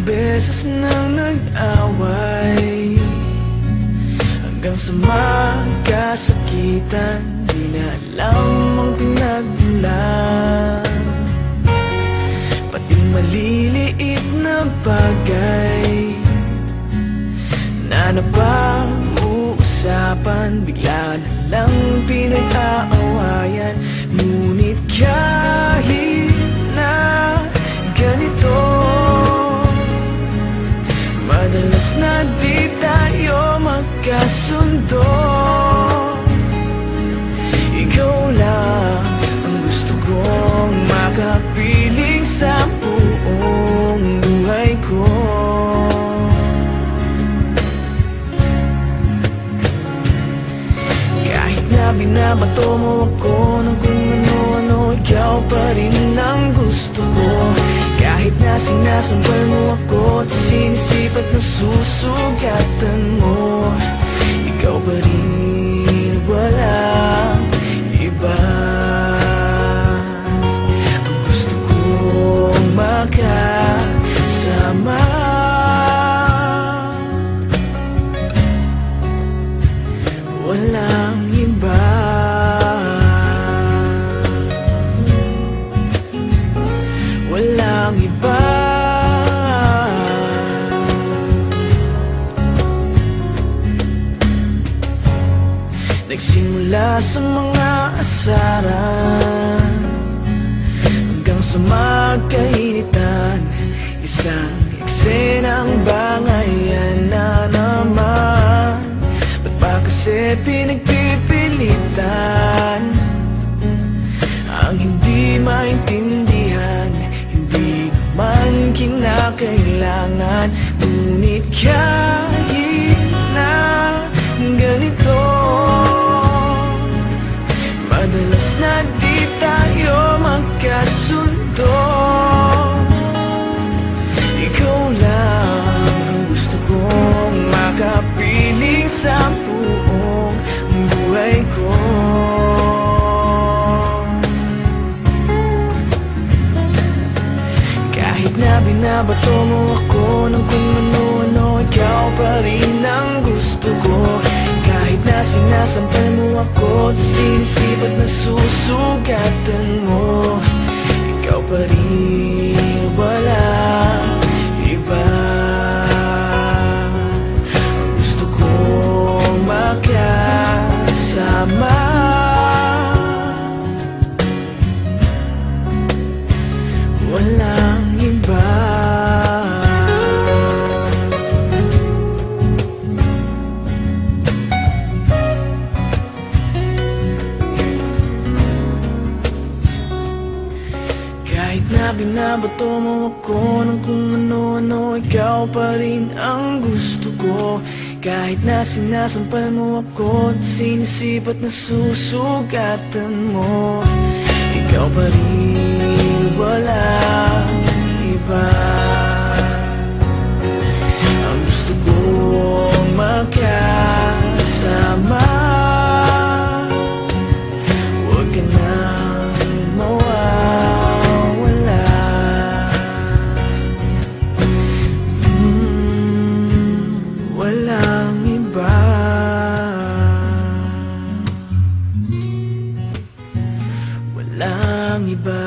beses nang nag-away, hanggang sa magkasakitan, di na alam ang pinagmulan. Pati maliliit na bagay na napag-uusapan, bigla na lang pinag-aawayan. Ngunit kahit na ganito, madalas na di tayo magkasundo. Ikaw lang ang gusto kong makapiling sa buong buhay ko. Kahit na binabato mo ako ng kung ano-ano, ikaw pa rin ang gusto ko. Kahit na sinasampal mo ako at sinisipat na susugatan mo, ikaw pa rin, walang iba. Ang gusto kong makasama, walang iba. Walang iba. Nagsimula sa mga asaran, hanggang sa magkainitan, isang eksenang bangayan na naman. Ba't ba kasi pinagpipilitan ang hindi maintindihan? Hindi naman kinakailangan. Ngunit kahit na ganito, madalas na di tayo magkasundo. Ikaw lang ang gusto kong makapiling sa buong buhay ko. Kahit na binabato mo ako ng kung ano-ano, ikaw pa rin ang gusto ko. Kahit na sinasampal mo ako at sinisipat na susugatan mo, ikaw pa rin, walang iba. Ang gusto kong makasama, walang iba. Kahit na binabato mo ako ng kung ano-ano, ikaw pa rin ang gusto ko. Kahit na sinasampal mo ako at sinisipat na susugatan mo, ikaw pa rin, walang iba. Ang gusto kong makasama, huwag ka nang mawawala. Walang iba. Walang iba.